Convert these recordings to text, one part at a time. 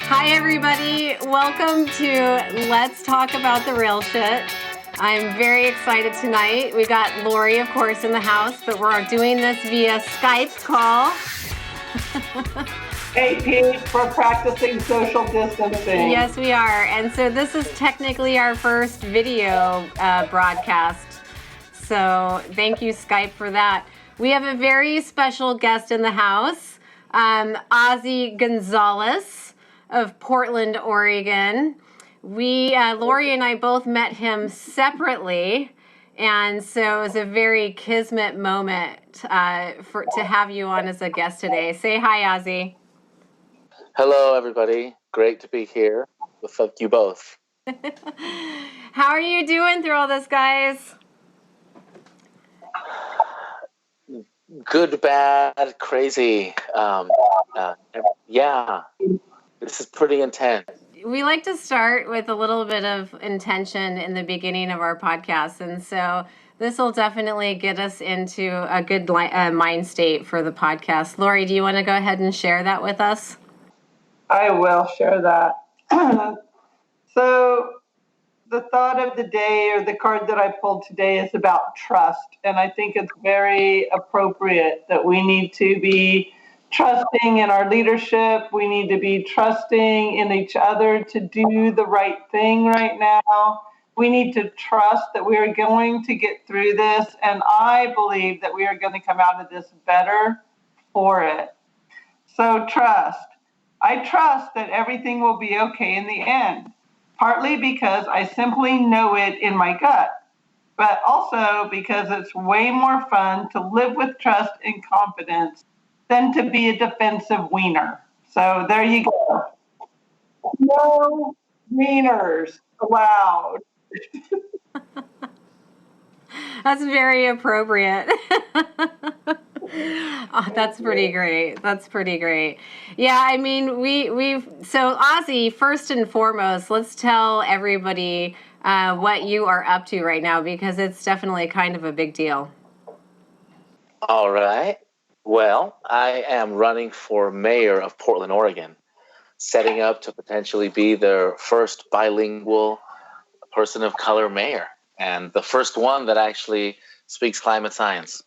Hi, everybody. Welcome to Let's Talk About the Real Shit. I'm very excited tonight. We got Lori, of course, in the house, but we're doing this via Skype call. Hey, Pete, we're practicing social distancing. Yes, we are. And so this is technically our first video broadcast. So thank you, Skype, for that. We have a very special guest in the house, Ozzie Gonzalez of Portland, Oregon. Lori and I both met him separately, and so it was a very kismet moment to have you on as a guest today. Say hi, Ozzie. Hello, everybody. Great to be here with you both. How are you doing through all this, guys? Good, bad, crazy. Yeah, this is pretty intense. We like to start with a little bit of intention in the beginning of our podcast, and so this will definitely get us into a good mind state for the podcast. Lori, do you want to go ahead and share that with us? I will share that. So the thought of the day, or the card that I pulled today, is about trust. And I think it's very appropriate that we need to be trusting in our leadership. We need to be trusting in each other to do the right thing right now. We need to trust that we are going to get through this. And I believe that we are going to come out of this better for it. So trust. I trust that everything will be okay in the end, partly because I simply know it in my gut, but also because it's way more fun to live with trust and confidence than to be a defensive wiener. So there you go. No wieners allowed. That's very appropriate. Oh, that's pretty great. That's pretty great. Yeah, I mean, so Ozzie, first and foremost, let's tell everybody what you are up to right now, because it's definitely kind of a big deal. All right. Well, I am running for mayor of Portland, Oregon, setting up to potentially be their first bilingual person of color mayor, and the first one that actually speaks climate science.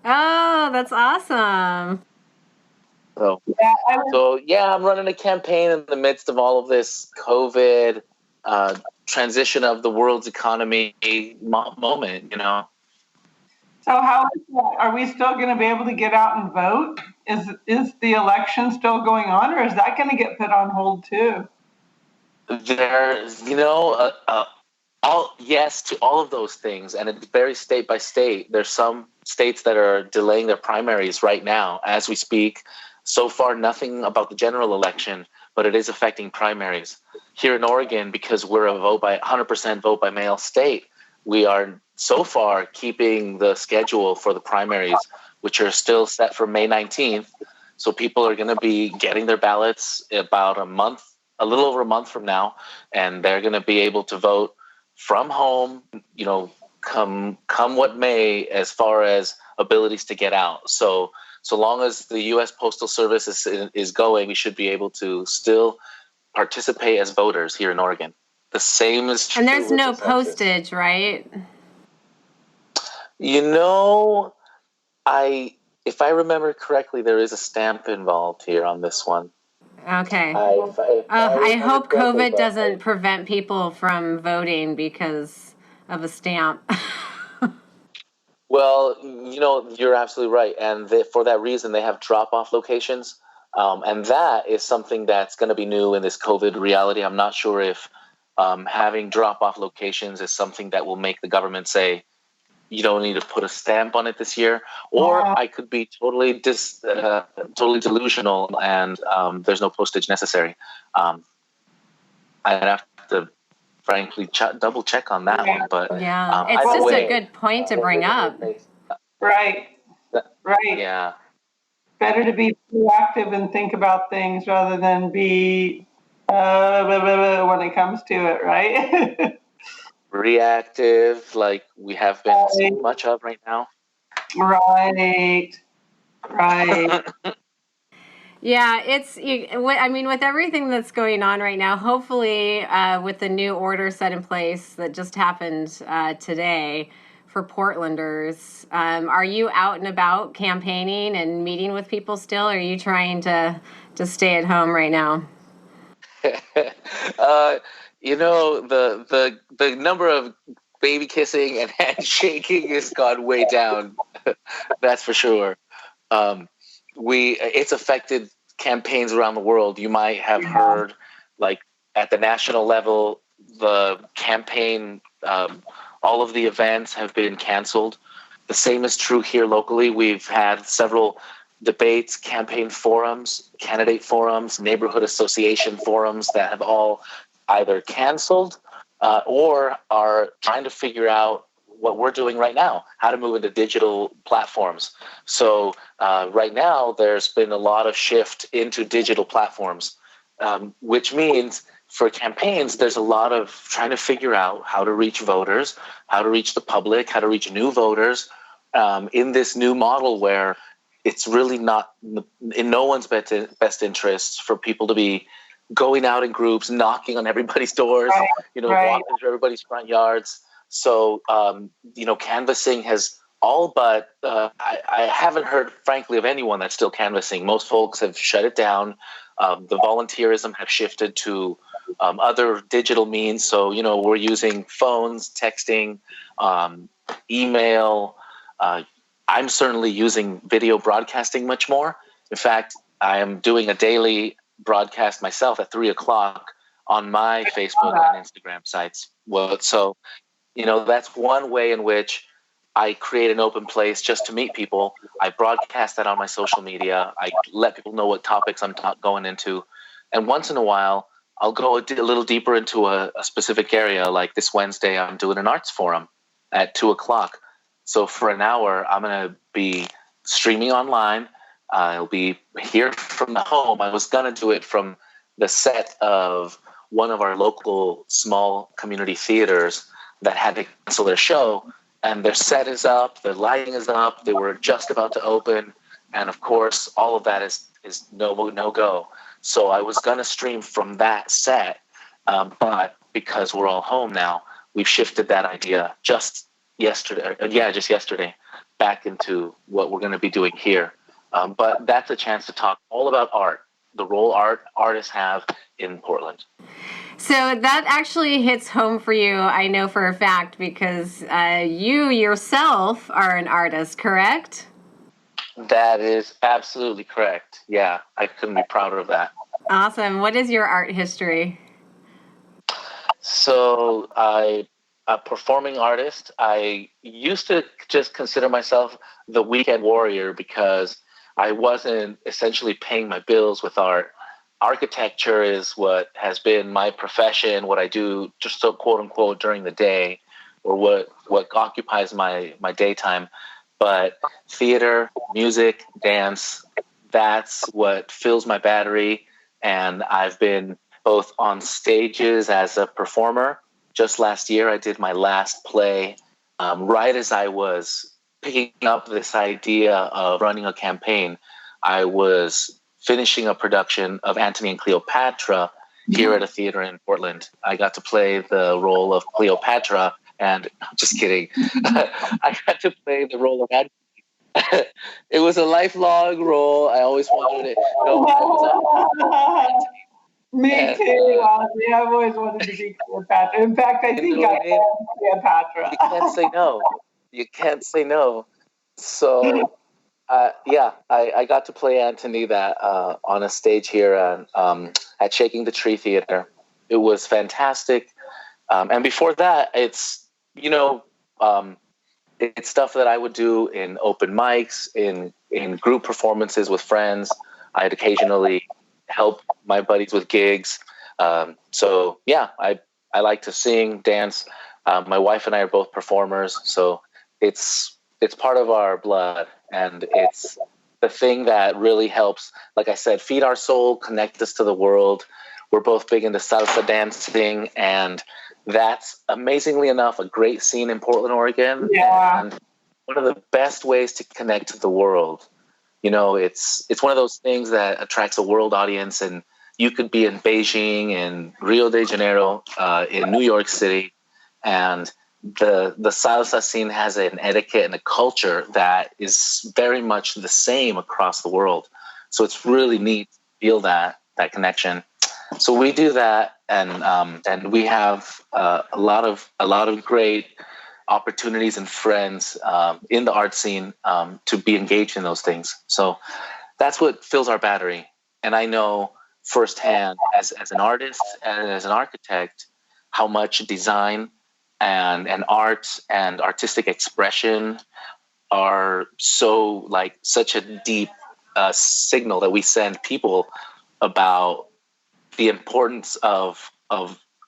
Oh, that's awesome. So I'm running a campaign in the midst of all of this COVID transition of the world's economy moment, you know. So how is that? Are we still going to be able to get out and vote? Is the election still going on, or is that going to get put on hold too? There's, yes to all of those things, and it varies state by state. There's some states that are delaying their primaries right now as we speak. So far, nothing about the general election, but it is affecting primaries. Here in Oregon, because we're a 100% vote by mail state, we are so far keeping the schedule for the primaries, which are still set for May 19th. So people are going to be getting their ballots about a little over a month from now, and they're going to be able to vote from home, come what may, as far as abilities to get out. So long as the U.S. Postal Service is going, we should be able to still participate as voters here in Oregon. The same is true. And there's no postage, right? If I remember correctly, there is a stamp involved here on this one. Okay. I hope COVID doesn't prevent people from voting because of a stamp. Well, you're absolutely right. And for that reason, they have drop-off locations. And that is something that's going to be new in this COVID reality. I'm not sure if having drop-off locations is something that will make the government say, you don't need to put a stamp on it this year. Or I could be totally delusional and there's no postage necessary. I'd have to frankly double check on that one, but it's just a good point to bring up. Right. Yeah. Better to be proactive and think about things rather than be when it comes to it, right? Reactive, like we have been so much of right now. Right. Yeah, I mean, with everything that's going on right now, hopefully with the new order set in place that just happened today for Portlanders, are you out and about campaigning and meeting with people still? Or are you trying to stay at home right now? The number of baby kissing and handshaking has gone way down. That's for sure. It's affected campaigns around the world. You might have heard, like at the national level, the campaign, all of the events have been canceled. The same is true here locally. We've had several debates, campaign forums, candidate forums, neighborhood association forums that have all either canceled or are trying to figure out what we're doing right now, how to move into digital platforms. So right now, there's been a lot of shift into digital platforms, which means for campaigns, there's a lot of trying to figure out how to reach voters, how to reach the public, how to reach new voters in this new model where it's really not in no one's best interest for people to be going out in groups, knocking on everybody's doors, walking through everybody's front yards. So, canvassing has all but, I haven't heard, frankly, of anyone that's still canvassing. Most folks have shut it down. The volunteerism have shifted to other digital means. So, we're using phones, texting, email. I'm certainly using video broadcasting much more. In fact, I am doing a daily broadcast myself at 3:00 on my Facebook and Instagram sites. So that's one way in which I create an open place just to meet people. I broadcast that on my social media. I let people know what topics I'm going into. And once in a while, I'll go a little deeper into a specific area. Like this Wednesday, I'm doing an arts forum at 2:00. So for an hour, I'm going to be streaming online. I'll be here from the home. I was going to do it from the set of one of our local small community theaters that had to cancel their show, and their set is up, their lighting is up, they were just about to open, and of course, all of that is no go. So I was going to stream from that set, but because we're all home now, we've shifted that idea just yesterday, back into what we're going to be doing here. But that's a chance to talk all about art, the role artists have in Portland. So that actually hits home for you, I know for a fact, because you yourself are an artist, correct? That is absolutely correct. Yeah, I couldn't be prouder of that. Awesome. What is your art history? So I'm a performing artist. I used to just consider myself the weekend warrior because I wasn't essentially paying my bills with art. Architecture is what has been my profession, what I do just so quote unquote during the day, or what occupies my daytime. But theater, music, dance, that's what fills my battery. And I've been both on stages as a performer. Just last year, I did my last play right as I was picking up this idea of running a campaign. I was finishing a production of Antony and Cleopatra here at a theater in Portland. I got to play the role of Cleopatra, and I'm just kidding. I got to play the role of Antony. It was a lifelong role. I always wanted it. Me too, Ozzie. I've always wanted to be Cleopatra. In fact, I think I am Cleopatra. You can't say no. You can't say no. So, I got to play Antony that on a stage here at Shaking the Tree Theater. It was fantastic. And before that, it's stuff that I would do in open mics, in group performances with friends. I'd occasionally help my buddies with gigs. I like to sing, dance. My wife and I are both performers, so it's part of our blood, and it's the thing that really helps, like I said, feed our soul, connect us to the world. We're both big into salsa dancing, and that's amazingly enough a great scene in Portland, Oregon. Yeah. And one of the best ways to connect to the world. It's one of those things that attracts a world audience, and you could be in Beijing, in Rio de Janeiro, in New York City, and the salsa scene has an etiquette and a culture that is very much the same across the world. So it's really neat to feel that connection. So we do that, and we have a lot of great opportunities and friends in the art scene to be engaged in those things. So that's what fills our battery. And I know firsthand as an artist and as an architect how much design and art and artistic expression are such a deep signal that we send people about the importance of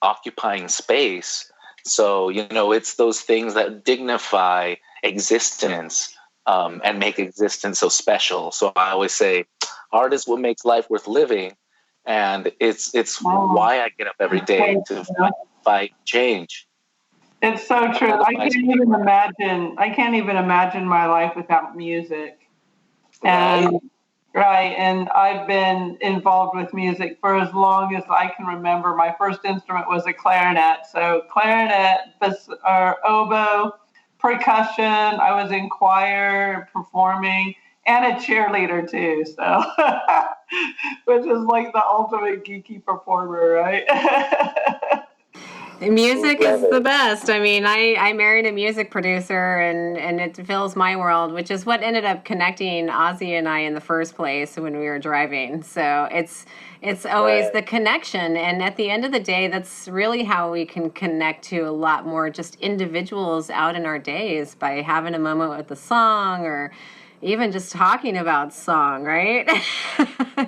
occupying space. So it's those things that dignify existence and make existence so special. So I always say, art is what makes life worth living, and it's why I get up every day to fight change. It's so true. I can't even imagine my life without music. And right, and I've been involved with music for as long as I can remember. My first instrument was a clarinet. So clarinet, or oboe, percussion. I was in choir, performing, and a cheerleader too. So, which is like the ultimate geeky performer, right? Music is the best. I mean, I married a music producer, and it fills my world, which is what ended up connecting Ozzie and I in the first place when we were driving. So it's always the connection. And at the end of the day, that's really how we can connect to a lot more just individuals out in our days, by having a moment with a song, or even just talking about song, right?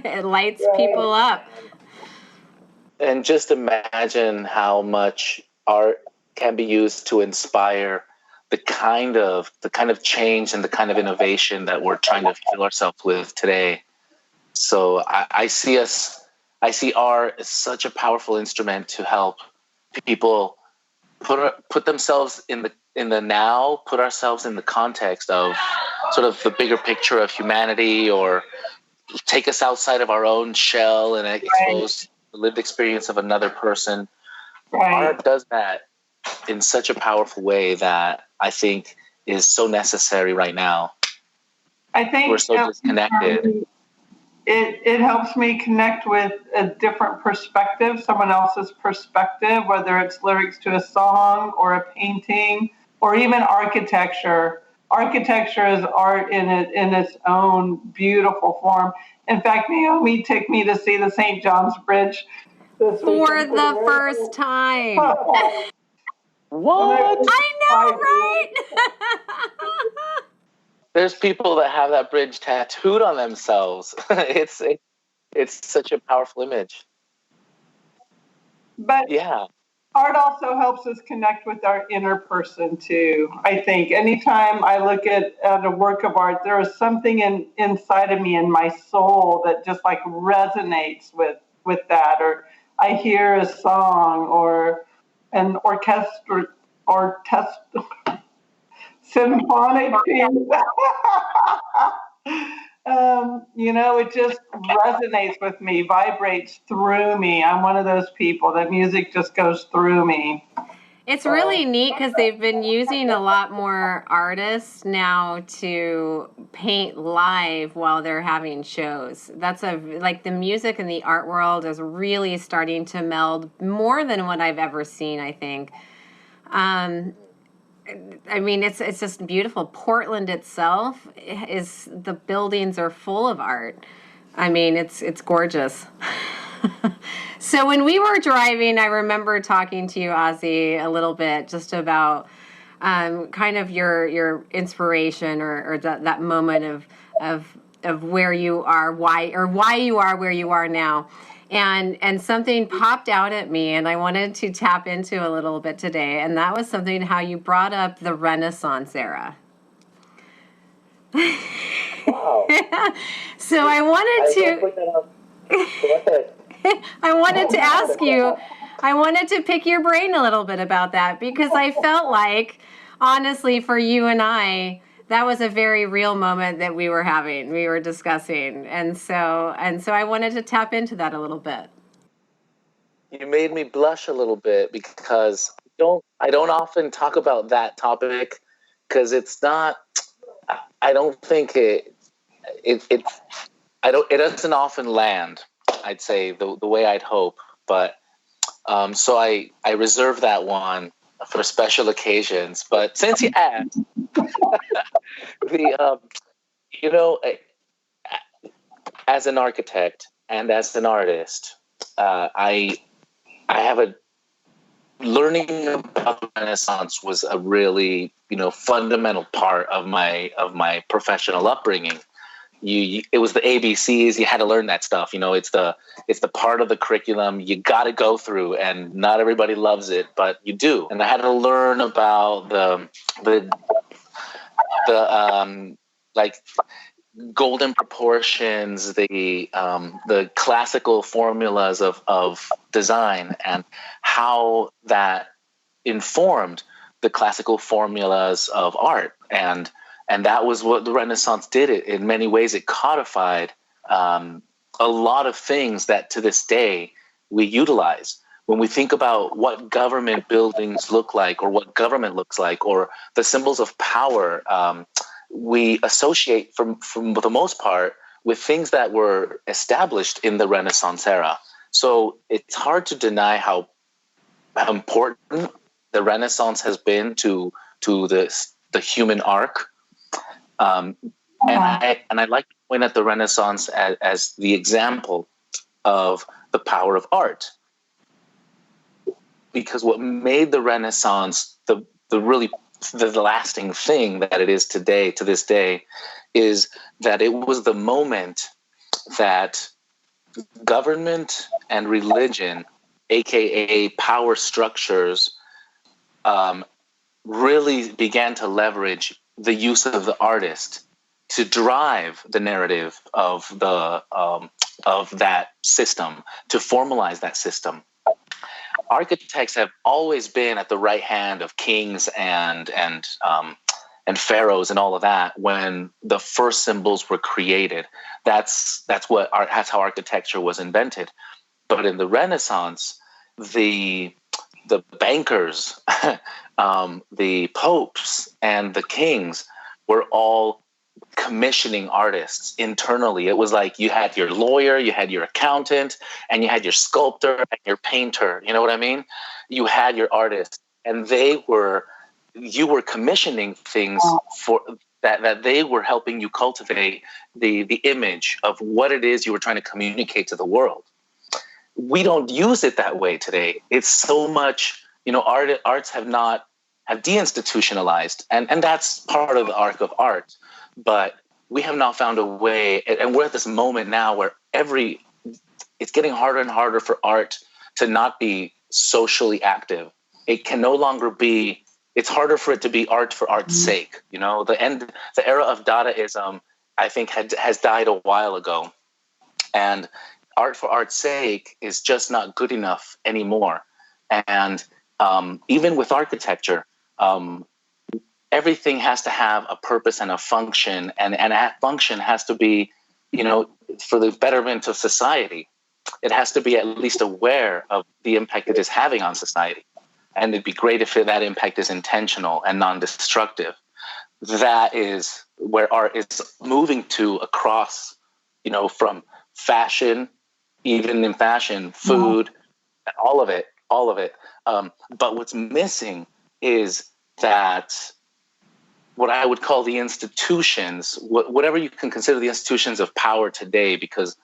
It lights people up. And just imagine how much art can be used to inspire the kind of change and the kind of innovation that we're trying to fill ourselves with today. So I see art as such a powerful instrument to help people put themselves in the now, put ourselves in the context of sort of the bigger picture of humanity, or take us outside of our own shell and expose the lived experience of another person. Art does that in such a powerful way that I think is so necessary right now. I think we're so disconnected. It helps me connect with a different perspective, someone else's perspective, whether it's lyrics to a song or a painting or even architecture. Architecture is art in its own beautiful form. In fact, Naomi took me to see the St. John's Bridge this week. For the first time. What? I know, right? There's people that have that bridge tattooed on themselves. It's such a powerful image. But yeah. Art also helps us connect with our inner person too. I think anytime I look at a work of art, there is something inside of me, in my soul, that just like resonates with that. Or I hear a song or an symphonic piece. It just resonates with me, vibrates through me. I'm one of those people that music just goes through me. It's really neat because they've been using a lot more artists now to paint live while they're having shows. That's the music and the art world is really starting to meld more than what I've ever seen, I think. I mean, it's just beautiful. Portland itself the buildings are full of art. I mean, it's gorgeous. So when we were driving, I remember talking to you, Ozzie, a little bit just about kind of your inspiration or that moment of where you are, why you are where you are now. And something popped out at me, and I wanted to tap into a little bit today, and that was something how you brought up the Renaissance era. Wow. So I wanted to ask you, I wanted to pick your brain a little bit about that, because I felt like, honestly, for you and I, that was a very real moment that we were discussing. And so I wanted to tap into that a little bit. You made me blush a little bit because I don't often talk about that topic because it's not, I don't think it doesn't often land, I'd say, the way I'd hope. But so I reserve that one for special occasions. But since you asked, the you know, as an architect and as an artist, I have a learning about the Renaissance was a really fundamental part of my professional upbringing. It was the ABCs. You had to learn that stuff. It's the part of the curriculum you got to go through, and not everybody loves it, but you do. And I had to learn about the like golden proportions, the classical formulas of design, and how that informed the classical formulas of art. And that was what the Renaissance did. It in many ways it codified a lot of things that to this day we utilize. When we think about what government buildings look like, or what government looks like, or the symbols of power, we associate from the most part with things that were established in the Renaissance era. So it's hard to deny how important the Renaissance has been to the human arc. And I like to point at the Renaissance as the example of the power of art, because what made the Renaissance the lasting thing that it is today, to this day, is that it was the moment that government and religion, aka power structures, really began to leverage the use of the artist to drive the narrative of that system, to formalize that system. Architects have always been at the right hand of kings and pharaohs and all of that when the first symbols were created. That's how architecture was invented. But in the Renaissance, the bankers, the popes, and the kings were all commissioning artists internally. It was like you had your lawyer, you had your accountant, and you had your sculptor and your painter. You know what I mean? You had your artists, and you were commissioning things for that they were helping you cultivate the image of what it is you were trying to communicate to the world. We don't use it that way today. It's so much, arts have deinstitutionalized, and that's part of the arc of art. But we have not found a way, and we're at this moment now where it's getting harder and harder for art to not be socially active. It can no longer be. It's harder for it to be art for art's sake. The era of Dadaism, I think, has died a while ago, and art for art's sake is just not good enough anymore. And even with architecture, everything has to have a purpose and a function, and that function has to be, for the betterment of society. It has to be at least aware of the impact it is having on society. And it'd be great if that impact is intentional and non-destructive. That is where art is moving to across, from fashion, even in fashion, food, all of it. But what's missing is that what I would call the institutions, whatever you can consider the institutions of power today, because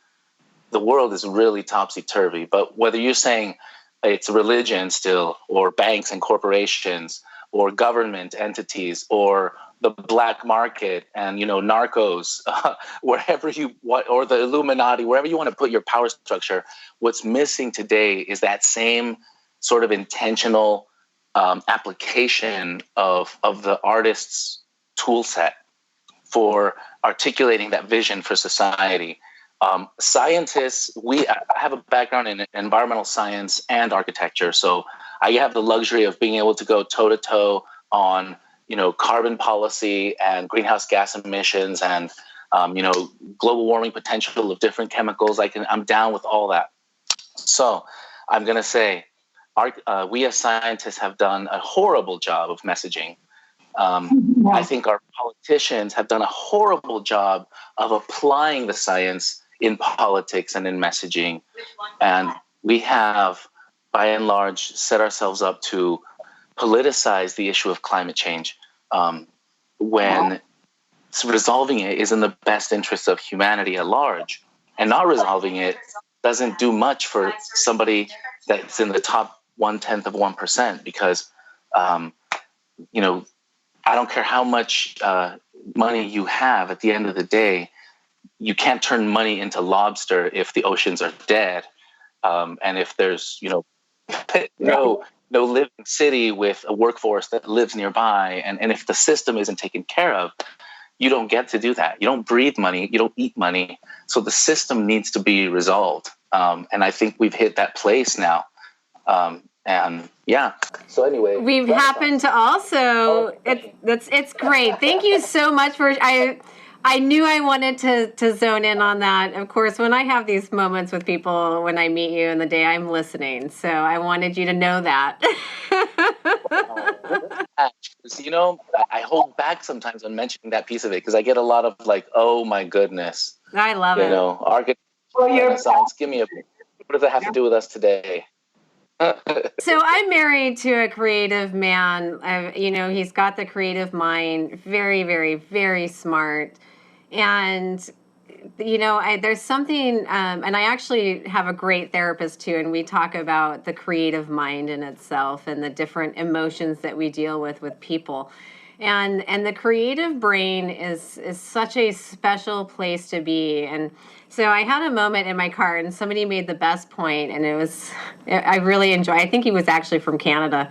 the world is really topsy-turvy. But whether you're saying it's religion still, or banks and corporations, or government entities, or the black market and narcos, wherever or the Illuminati, wherever you want to put your power structure, what's missing today is that same sort of intentional application of the artist's tool set for articulating that vision for society. Scientists, I have a background in environmental science and architecture, so I have the luxury of being able to go toe-to-toe on carbon policy and greenhouse gas emissions and global warming potential of different chemicals. I'm down with all that. So I'm going to say we as scientists have done a horrible job of messaging. I think our politicians have done a horrible job of applying the science in politics and in messaging. And we have, by and large, set ourselves up to politicize the issue of climate change when resolving it is in the best interest of humanity at large. And not resolving it doesn't do much for somebody that's in the top 1/10 of 1%, because, I don't care how much money you have. At the end of the day, you can't turn money into lobster if the oceans are dead, and if there's no living city with a workforce that lives nearby, and if the system isn't taken care of, you don't get to do that. You don't breathe money. You don't eat money. So the system needs to be resolved, and I think we've hit that place now. And yeah. So anyway, we've happened to also. It's great. Thank you so much for. I knew I wanted to zone in on that. Of course, when I have these moments with people, when I meet you in the day, I'm listening. So I wanted you to know that. I hold back sometimes on mentioning that piece of it because I get a lot of oh my goodness. I love it. Renaissance. Give me what does that have to do with us today? So I'm married to a creative man. He's got the creative mind, very, very, very smart. And, there's something, and I actually have a great therapist too, and we talk about the creative mind in itself and the different emotions that we deal with people. And the creative brain is such a special place to be. And so I had a moment in my car, and somebody made the best point, and I really enjoyed. I think he was actually from Canada,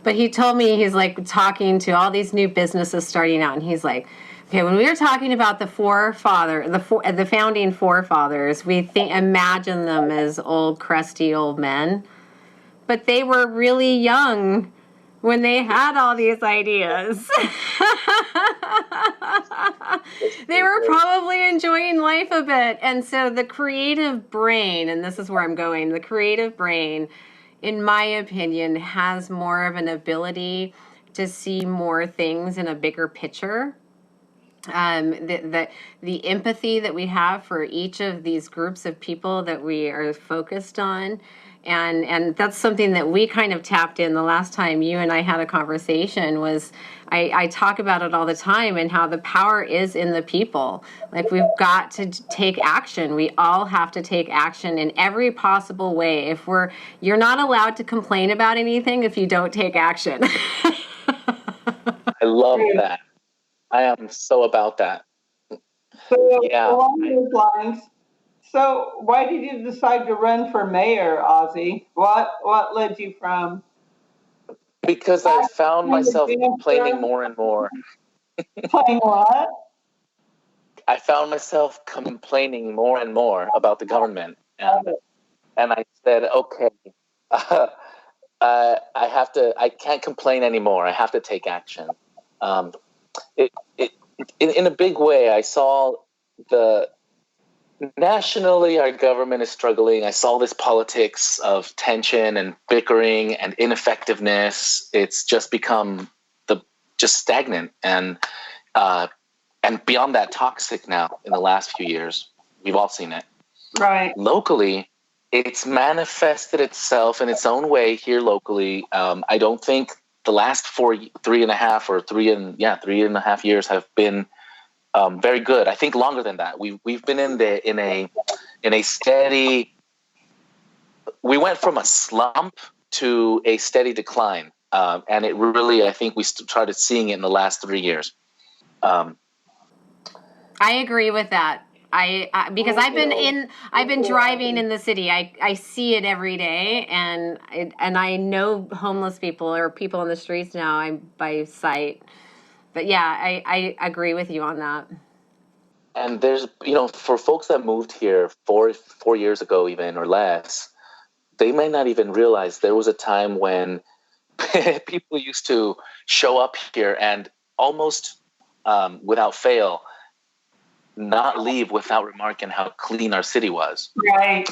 but he told me, he's talking to all these new businesses starting out, and he's like, okay, when we were talking about the founding forefathers, we imagine them as old, crusty old men, but they were really young when they had all these ideas. They were probably enjoying life a bit. And so the creative brain, and this is where I'm going, the creative brain, in my opinion, has more of an ability to see more things in a bigger picture. The empathy that we have for each of these groups of people that we are focused on. And that's something that we kind of tapped in the last time you and I had a conversation. Was I talk about it all the time, and how the power is in the people. We've got to take action. We all have to take action in every possible way. You're not allowed to complain about anything if you don't take action. I love that. I am so about that. So along those lines, so why did you decide to run for mayor, Ozzie? What led you from? Because I found myself complaining more and more. Playing what? I found myself complaining more and more about the government, and I said, okay, I can't complain anymore. I have to take action. In a big way, I saw nationally, our government is struggling. I saw this politics of tension and bickering and ineffectiveness. It's just become just stagnant and beyond that, toxic now in the last few years. We've all seen it. Right. Locally, it's manifested itself in its own way here locally. I don't think the last 3.5 years have been very good. I think longer than that. We've been in a steady. We went from a slump to a steady decline, and it really, I think we started seeing it in the last 3 years. I agree with that. Because I've been driving in the city. I see it every day, and I know homeless people or people on the streets now by sight. But yeah, I agree with you on that. And there's, for folks that moved here 4 years ago, even or less, they may not even realize there was a time when people used to show up here and almost without fail not leave without remarking how clean our city was. Right.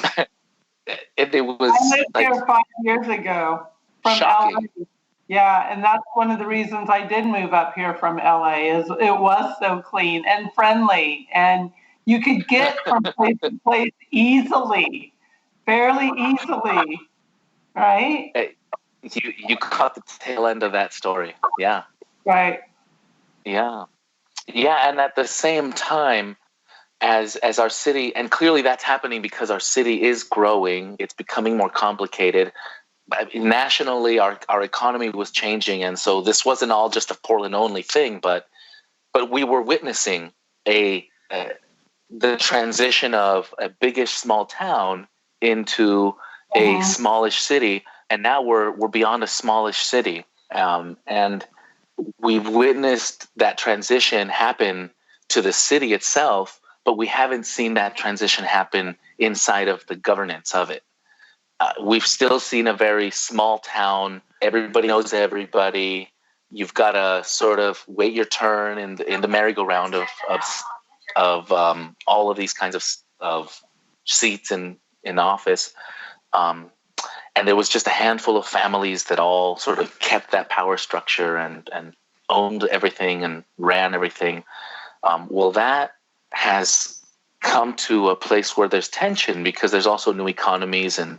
It was I lived like here 5 years ago from shocking. LA. Yeah, and that's one of the reasons I did move up here from LA is it was so clean and friendly, and you could get from place to place easily, fairly easily, right? You caught the tail end of that story. Yeah. Right. Yeah. Yeah, and at the same time, as our city, and clearly that's happening because our city is growing, it's becoming more complicated. Nationally, our economy was changing, and so this wasn't all just a Portland only thing, but we were witnessing the transition of a biggish small town into a smallish city, and now we're beyond a smallish city, and we've witnessed that transition happen to the city itself, but we haven't seen that transition happen inside of the governance of it. We've still seen a very small town. Everybody knows everybody. You've got to sort of wait your turn in the merry-go-round of all of these kinds of seats in office. And there was just a handful of families that all sort of kept that power structure and owned everything and ran everything. Well, that has come to a place where there's tension because there's also new economies and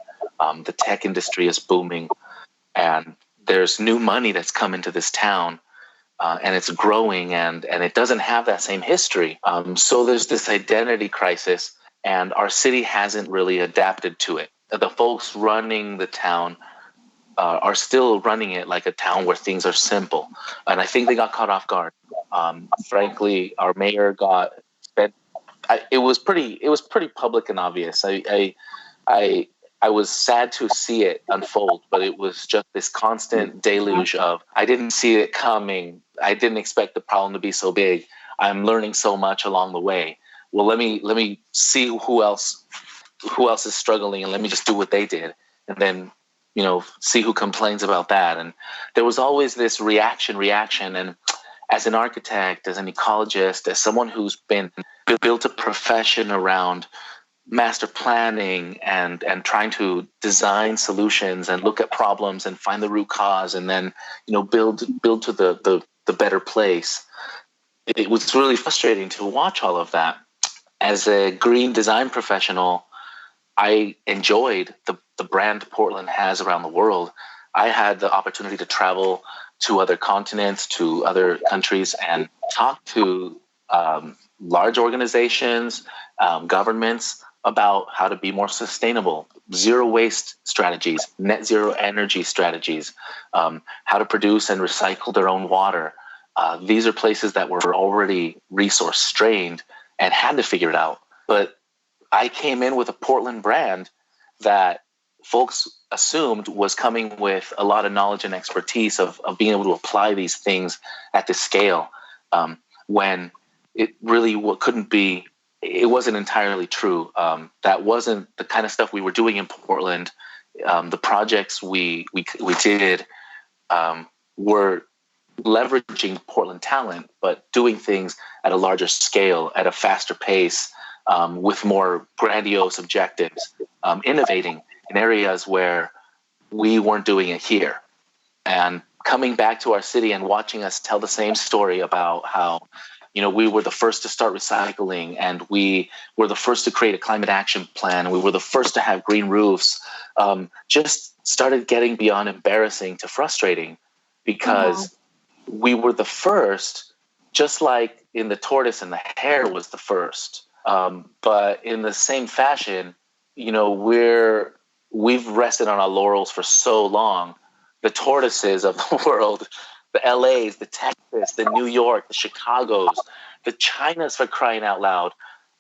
the tech industry is booming, and there's new money that's come into this town, and it's growing, and it doesn't have that same history. So there's this identity crisis, and our city hasn't really adapted to it. The folks running the town are still running it like a town where things are simple, and I think they got caught off guard. Frankly, our mayor got spent. It was pretty public and obvious. I was sad to see it unfold, but it was just this constant deluge of, I didn't see it coming. I didn't expect the problem to be so big. I'm learning so much along the way. Well, let me see who else is struggling, and let me just do what they did, and then see who complains about that. And there was always this reaction. And as an architect, as an ecologist, as someone who's been built a profession around master planning and trying to design solutions and look at problems and find the root cause and then build to the better place, it was really frustrating to watch all of that. As a green design professional, I enjoyed the brand Portland has around the world. I had the opportunity to travel to other continents, to other countries, and talk to large organizations, governments, about how to be more sustainable, zero waste strategies, net zero energy strategies, how to produce and recycle their own water. These are places that were already resource strained and had to figure it out. But I came in with a Portland brand that folks assumed was coming with a lot of knowledge and expertise of being able to apply these things at this scale, when it really couldn't be. It wasn't entirely true. That wasn't the kind of stuff we were doing in Portland. The projects we did were leveraging Portland talent, but doing things at a larger scale, at a faster pace, with more grandiose objectives, innovating in areas where we weren't doing it here. And coming back to our city and watching us tell the same story about how we were the first to start recycling, and we were the first to create a climate action plan, and we were the first to have green roofs, just started getting beyond embarrassing to frustrating, because we were the first, just like in the tortoise and the hare was the first. But in the same fashion, we've rested on our laurels for so long. The tortoises of the world, the LAs, the Texas, the New York, the Chicagos, the Chinas, for crying out loud,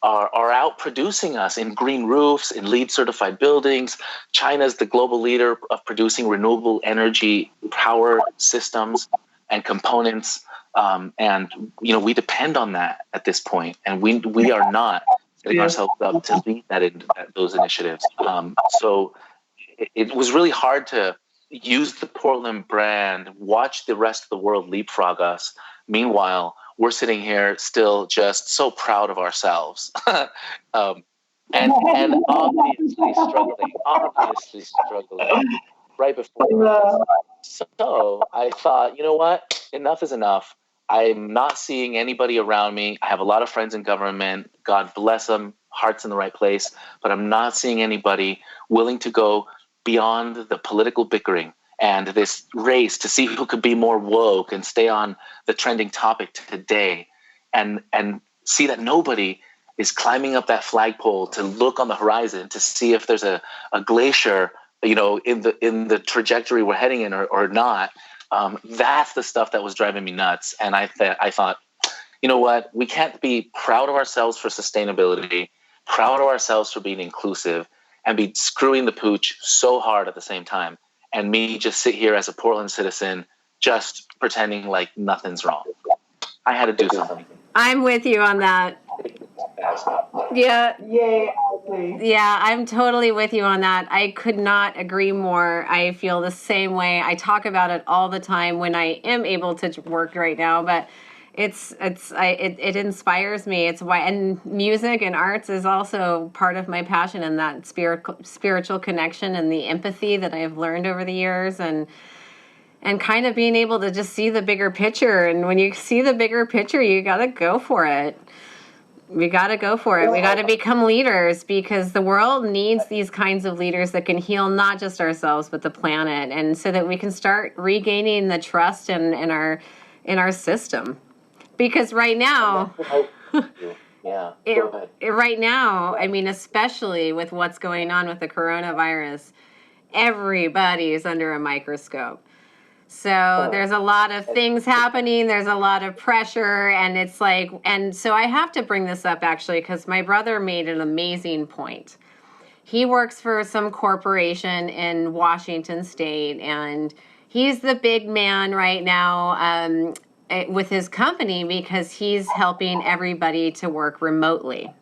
are out producing us in green roofs, in LEED certified buildings. China's the global leader of producing renewable energy power systems and components. And we depend on that at this point, and we are not setting ourselves up to lead those initiatives. So it was really hard to use the Portland brand, watch the rest of the world leapfrog us, Meanwhile, we're sitting here still just so proud of ourselves. And obviously struggling right before. So I thought, you know what? Enough is enough. I'm not seeing anybody around me. I have a lot of friends in government. God bless them, heart's in the right place. But I'm not seeing anybody willing to go beyond the political bickering and this race to see who could be more woke and stay on the trending topic today, and see that nobody is climbing up that flagpole to look on the horizon to see if there's a glacier, in the trajectory we're heading in or not. That's the stuff that was driving me nuts. And I thought, you know what? We can't be proud of ourselves for sustainability, proud of ourselves for being inclusive, and be screwing the pooch so hard at the same time. And me just sit here as a Portland citizen, just pretending like nothing's wrong. I had to do something. I'm with you on that. Yeah. Yay, Yeah, I'm totally with you on that. I could not agree more. I feel the same way. I talk about it all the time when I am able to work right now, but it inspires me. It's why, and music and arts is also part of my passion, and that spiritual connection and the empathy that I've learned over the years, and kind of being able to just see the bigger picture. And when you see the bigger picture, you got to go for it. We got to go for it. We got to become leaders, because the world needs these kinds of leaders that can heal not just ourselves, but the planet. And so that we can start regaining the trust in our system. Because right now, right now, I mean, especially with what's going on with the coronavirus, everybody's under a microscope. So there's a lot of things happening. There's a lot of pressure. And it's like, and so I have to bring this up actually, because my brother made an amazing point. He works for some corporation in Washington State, and he's the big man right now with his company, because he's helping everybody to work remotely.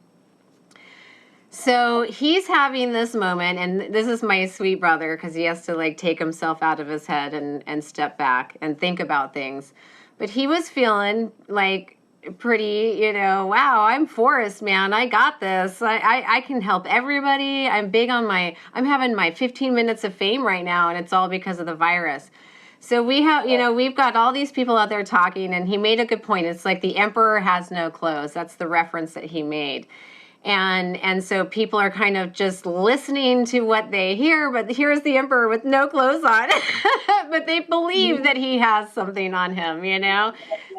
So he's having this moment, and this is my sweet brother, because he has to like take himself out of his head and step back and think about things. But he was feeling like pretty, wow, I'm Forrest, man. I got this. I can help everybody. I'm having my 15 minutes of fame right now, and it's all because of the virus. So we have, we've got all these people out there talking, and he made a good point. It's like the emperor has no clothes. That's the reference that he made. And so people are kind of just listening to what they hear, but here's the emperor with no clothes on, but they believe that he has something on him,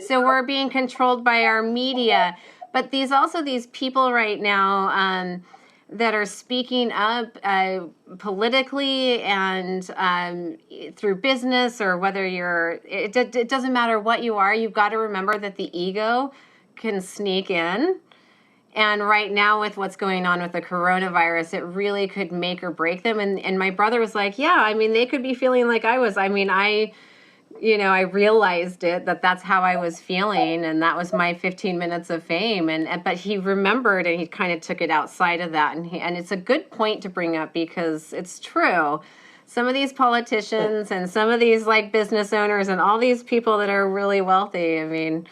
So we're being controlled by our media. But these people right now that are speaking up politically and through business, or whether it doesn't matter what you are, you've got to remember that the ego can sneak in. And right now with what's going on with the coronavirus, it really could make or break them. And my brother was like, yeah, I mean, they could be feeling like I was. I mean, I realized that's how I was feeling. And that was my 15 minutes of fame. But he remembered, and he kind of took it outside of that. And it's a good point to bring up, because it's true. Some of these politicians and some of these like business owners and all these people that are really wealthy, I mean,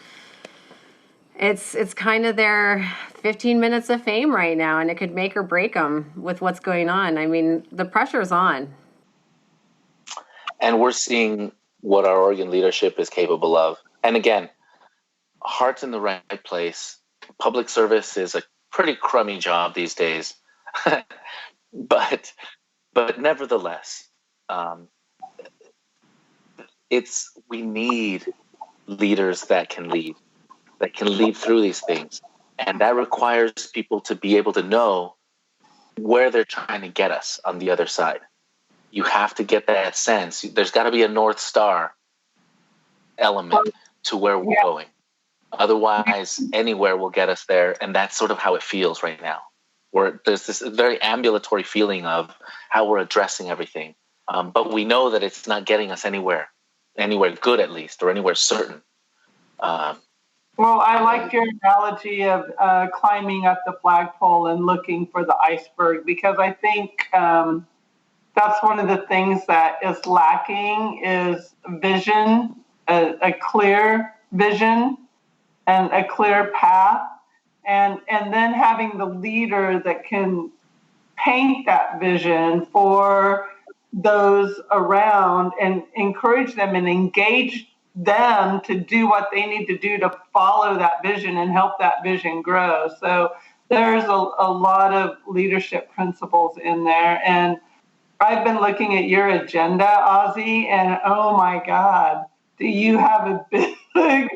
it's kind of their 15 minutes of fame right now, and it could make or break them with what's going on. I mean, the pressure's on. And we're seeing what our Oregon leadership is capable of. And again, heart's in the right place. Public service is a pretty crummy job these days. but nevertheless, we need leaders that can lead through these things. And that requires people to be able to know where they're trying to get us on the other side. You have to get that sense. There's got to be a North Star element to where we're going. Otherwise, anywhere will get us there. And that's sort of how it feels right now. Where there's this very ambulatory feeling of how we're addressing everything. But we know that it's not getting us anywhere good at least, or anywhere certain. Well, I like your analogy of climbing up the flagpole and looking for the iceberg, because I think that's one of the things that is lacking is vision, a clear vision and a clear path, and then having the leader that can paint that vision for those around and encourage them and engage them to do what they need to do to follow that vision and help that vision grow. So there's a lot of leadership principles in there. And I've been looking at your agenda, Ozzie, and oh my God, do you have a big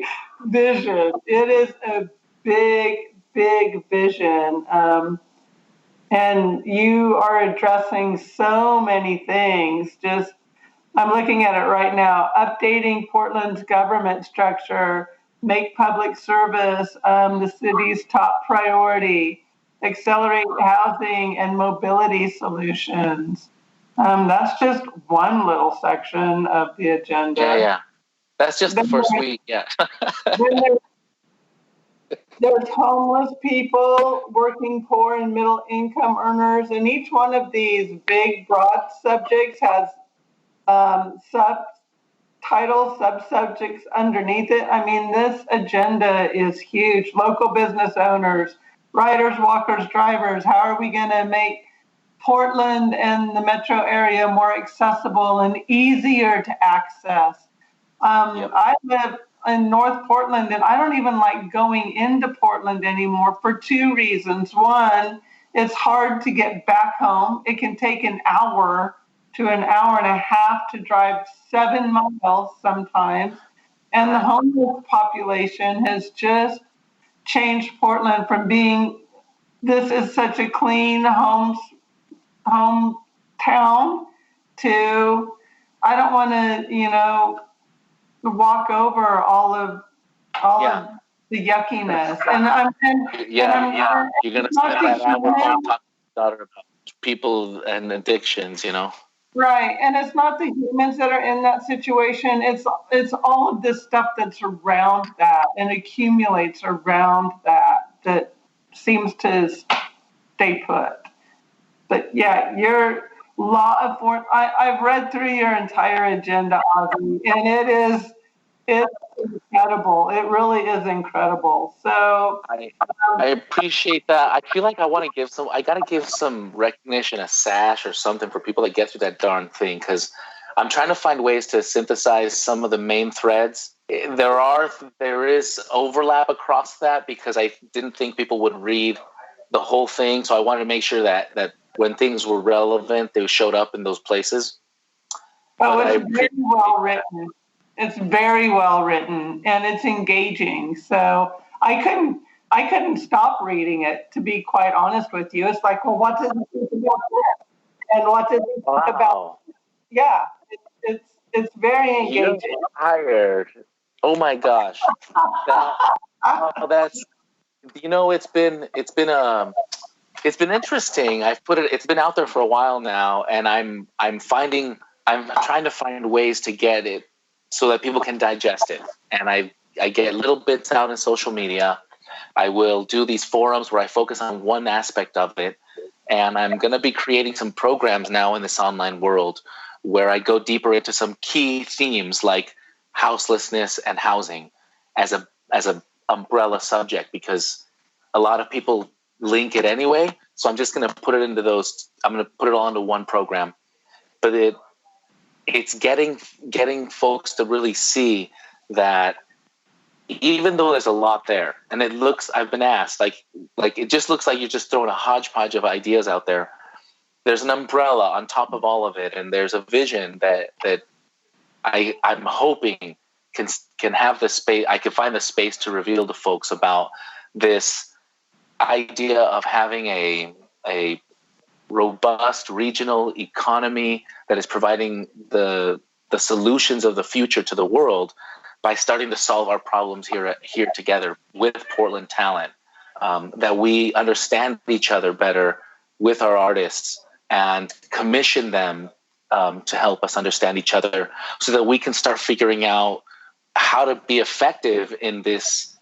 vision? It is a big vision. And you are addressing so many things. Just, I'm looking at it right now. Updating Portland's government structure, make public service the city's top priority, accelerate housing and mobility solutions. That's just one little section of the agenda. Yeah. That's just the first week. Yeah. There's homeless people, working poor and middle income earners, and each one of these big, broad subjects has subtitles, subsubjects underneath it. I mean, this agenda is huge. Local business owners, riders, walkers, drivers. How are we going to make Portland and the metro area more accessible and easier to access? I live in North Portland, and I don't even like going into Portland anymore for two reasons. One, it's hard to get back home. It can take an hour to an hour and a half to drive 7 miles sometimes. And the homeless population has just changed Portland from being, this is such a clean hometown, to, I don't want to, walk over all of the yuckiness. You're gonna spend that hour talking to daughter about people and addictions, Right, and it's not the humans that are in that situation. It's all of this stuff that's around that and accumulates around that seems to stay put. But yeah, your law of form. I've read through your entire agenda, Ozzie, and it's incredible. It really is incredible. So I appreciate that. I feel like I gotta give some recognition, a sash or something for people that get through that darn thing, because I'm trying to find ways to synthesize some of the main threads. There is overlap across that, because I didn't think people would read the whole thing. So I wanted to make sure that when things were relevant, they showed up in those places. Oh, it's very well written. It's very well written, and it's engaging. So I couldn't stop reading it, to be quite honest with you. It's like, well, what does it think about this? And what does it think about? Yeah, it's very engaging. You're tired. Oh my gosh. That's it's been interesting. It's been out there for a while now, and I'm trying to find ways to get it so that people can digest it. And I get little bits out in social media. I will do these forums where I focus on one aspect of it, and I'm going to be creating some programs now in this online world where I go deeper into some key themes like houselessness and housing as a umbrella subject, because a lot of people link it anyway. So I'm just going to put it into those. I'm going to put it all into one program, but it's getting folks to really see that even though there's a lot there, and I've been asked, like it just looks like you're just throwing a hodgepodge of ideas out there. There's an umbrella on top of all of it, and there's a vision that I'm hoping can have the space. I can find the space to reveal to folks about this idea of having a robust regional economy that is providing the solutions of the future to the world by starting to solve our problems here together with Portland talent, that we understand each other better with our artists and commission them to help us understand each other, so that we can start figuring out how to be effective in this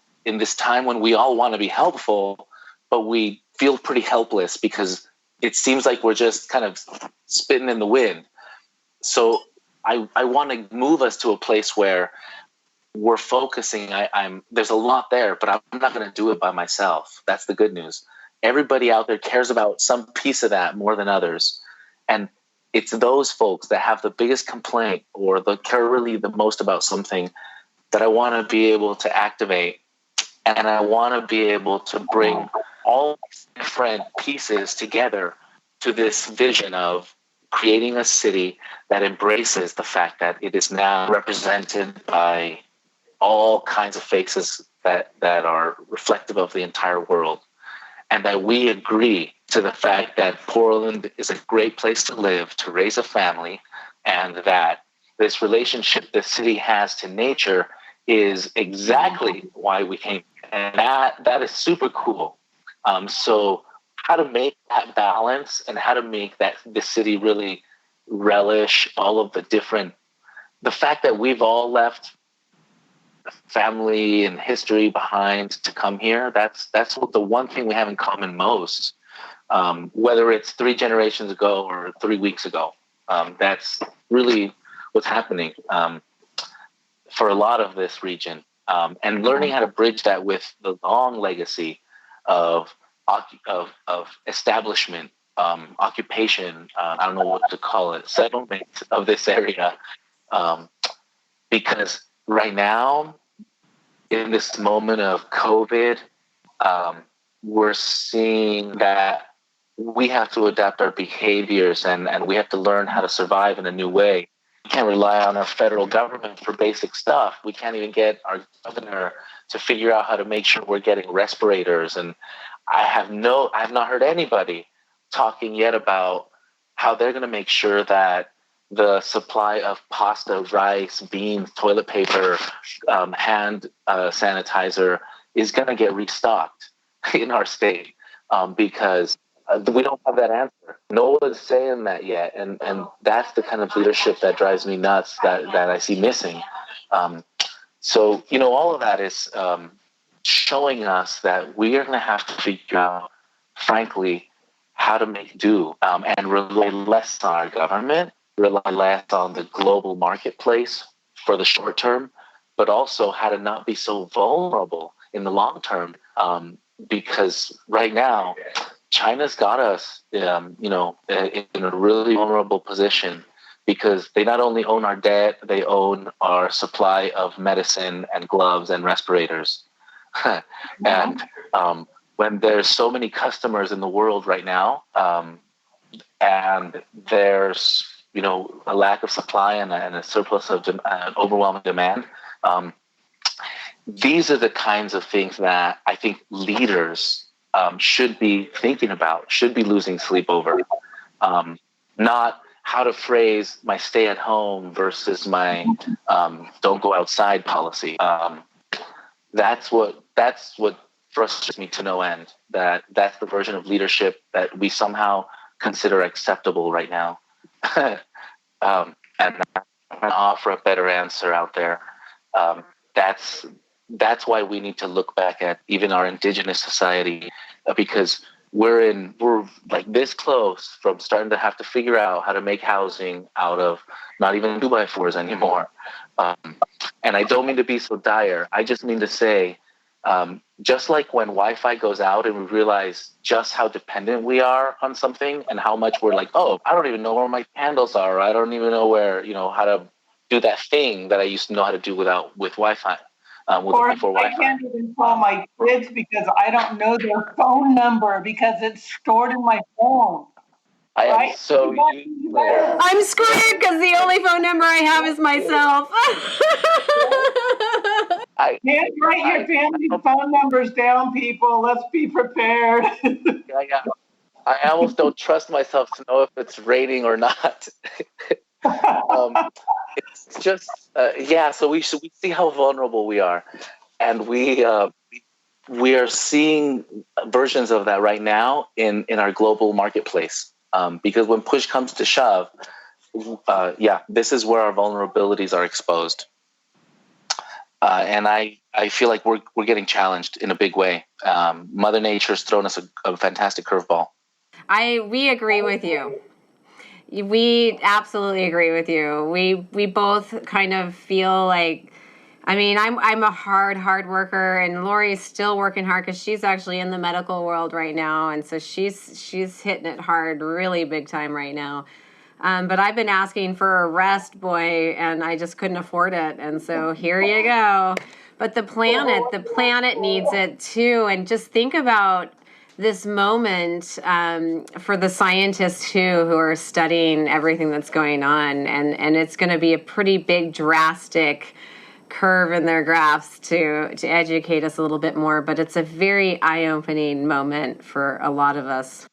time when we all want to be helpful, but we feel pretty helpless because it seems like we're just kind of spitting in the wind. So I want to move us to a place where we're focusing. There's a lot there, but I'm not going to do it by myself. That's the good news. Everybody out there cares about some piece of that more than others, and it's those folks that have the biggest complaint or the care really the most about something that I want to be able to activate, and I want to be able to bring all different pieces together to this vision of creating a city that embraces the fact that it is now represented by all kinds of faces that are reflective of the entire world, and that we agree to the fact that Portland is a great place to live, to raise a family, and that this relationship the city has to nature is exactly why we came. And that is super cool. So how to make that balance and how to make that the city really relish all of the fact that we've all left family and history behind to come here. That's the one thing we have in common most, whether it's 3 generations ago or 3 weeks ago. That's really what's happening for a lot of this region, and learning how to bridge that with the long legacy of establishment, occupation. I don't know what to call it, settlement of this area, because right now, in this moment of COVID, we're seeing that we have to adapt our behaviors and we have to learn how to survive in a new way. We can't rely on our federal government for basic stuff. We can't even get our governor to figure out how to make sure we're getting respirators. And I have not heard anybody talking yet about how they're going to make sure that the supply of pasta, rice, beans, toilet paper, hand sanitizer is going to get restocked in our state, because we don't have that answer. No one's saying that yet, and that's the kind of leadership that drives me nuts, that I see missing. So all of that is showing us that we are going to have to figure out, frankly, how to make do, and rely less on our government, rely less on the global marketplace for the short term, but also how to not be so vulnerable in the long term. Because right now, China's got us, in a really vulnerable position, because they not only own our debt, they own our supply of medicine and gloves and respirators. And when there's so many customers in the world right now, and there's a lack of supply and a surplus of overwhelming demand, these are the kinds of things that I think leaders should be thinking about, should be losing sleep over. Not how to phrase my stay at home versus my don't go outside policy. That's what frustrates me to no end. That's the version of leadership that we somehow consider acceptable right now. And I'm going to offer a better answer out there. That's why we need to look back at even our indigenous society, because we're like this close from starting to have to figure out how to make housing out of not even 2x4s anymore. And I don't mean to be so dire. I just mean to say, just like when Wi-Fi goes out and we realize just how dependent we are on something and how much we're like, oh, I don't even know where my candles are. I don't even know where, how to do that thing that I used to know how to do with Wi-Fi. Or I can't even call my kids because I don't know their phone number because it's stored in my phone. I am so I'm screwed because the only phone number I have is myself. Can't write your family phone numbers down, people. Let's be prepared. I almost don't trust myself to know if it's raining or not. It's just, so we see how vulnerable we are. And we are seeing versions of that right now in our global marketplace. Because when push comes to shove, this is where our vulnerabilities are exposed. And I feel like we're getting challenged in a big way. Mother Nature's thrown us a fantastic curveball. We agree with you. We absolutely agree with you. We both kind of feel like I mean, I'm a hard worker, and Lori's still working hard because she's actually in the medical world right now, and so she's hitting it hard, really big time right now. But I've been asking for a rest, boy, and I just couldn't afford it, and so here you go. But the planet needs it too, and just think about this moment for the scientists too who are studying everything that's going on, and it's going to be a pretty big, drastic curve in their graphs to educate us a little bit more, but it's a very eye-opening moment for a lot of us.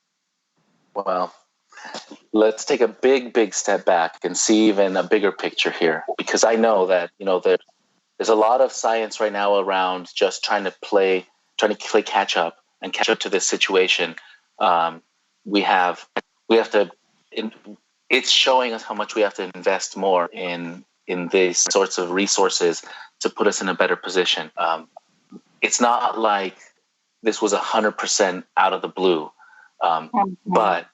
Well, let's take a big step back and see even a bigger picture here, because I know that there's a lot of science right now around just trying to play catch up to this situation. We have to. It's showing us how much we have to invest more in these sorts of resources to put us in a better position. It's not like this was 100% out of the blue, but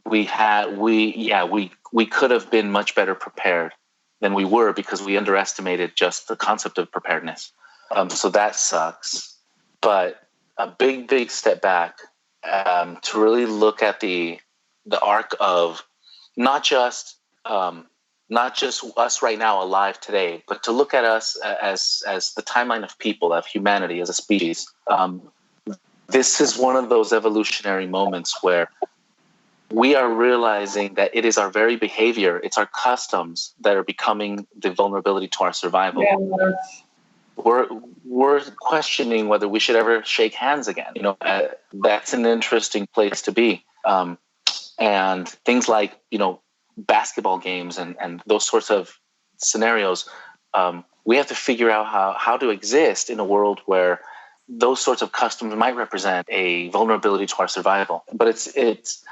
we could have been much better prepared than we were because we underestimated just the concept of preparedness. So that sucks. But a big step back to really look at the arc of not just us right now alive today, but to look at us as the timeline of people, of humanity as a species. This is one of those evolutionary moments where we are realizing that it is our very behavior, it's our customs that are becoming the vulnerability to our survival. Yes. We're questioning whether we should ever shake hands again. That's an interesting place to be. And things like, basketball games and those sorts of scenarios, we have to figure out how to exist in a world where those sorts of customs might represent a vulnerability to our survival. But it's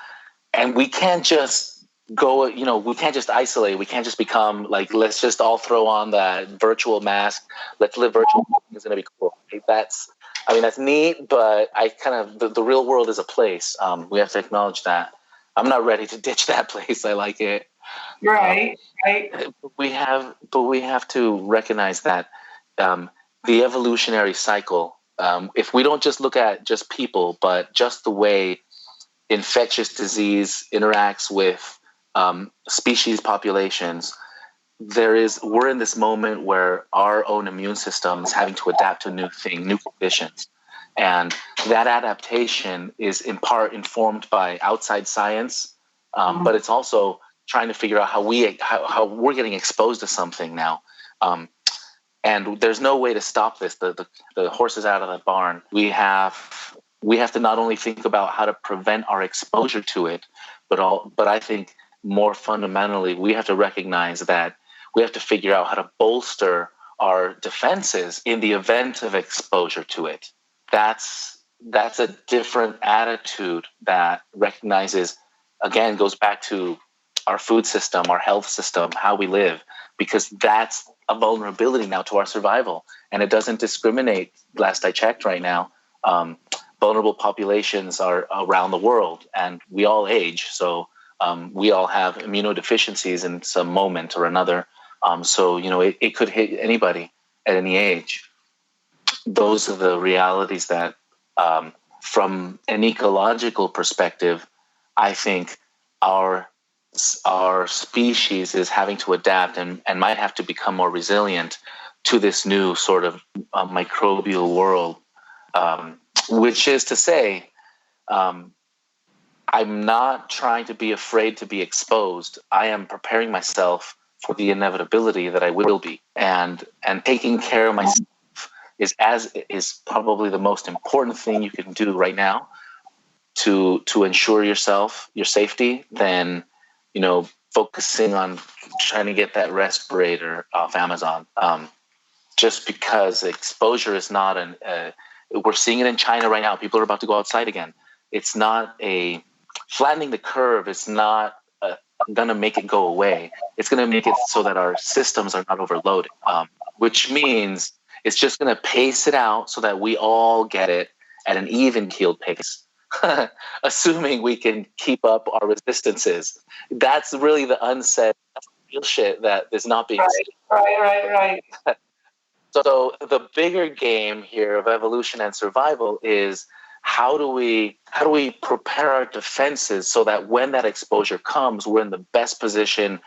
and we can't just go, we can't just isolate. We can't just become like, let's just all throw on that virtual mask. Let's live virtual. It's going to be cool. That's neat, but the real world is a place. We have to acknowledge that. I'm not ready to ditch that place. I like it. Right. But we have to recognize that the evolutionary cycle, if we don't just look at just people, but just the way infectious disease interacts with species populations, we're in this moment where our own immune system is having to adapt to new conditions. And that adaptation is in part informed by outside science, but it's also trying to figure out how we're getting exposed to something now. And there's no way to stop this. The horse is out of the barn. We have to not only think about how to prevent our exposure to it, but I think more fundamentally, we have to recognize that we have to figure out how to bolster our defenses in the event of exposure to it. That's a different attitude that recognizes, again, goes back to our food system, our health system, how we live, because that's a vulnerability now to our survival. And it doesn't discriminate. Last I checked right now, vulnerable populations are around the world, and we all age. So we all have immunodeficiencies in some moment or another. So it could hit anybody at any age. Those are the realities that, from an ecological perspective, I think our species is having to adapt and might have to become more resilient to this new sort of microbial world, which is to say, I'm not trying to be afraid to be exposed. I am preparing myself for the inevitability that I will be, and taking care of myself is probably the most important thing you can do right now to ensure your safety than focusing on trying to get that respirator off Amazon. Just because exposure is not we're seeing it in China right now. People are about to go outside again. It's not flattening the curve. It's not going to make it go away. It's going to make it so that our systems are not overloaded, which means it's just going to pace it out so that we all get it at an even-keeled pace, assuming we can keep up our resistances. That's really the unsaid real shit that is not being said. Right. So the bigger game here of evolution and survival is how do we prepare our defenses so that when that exposure comes, we're in the best position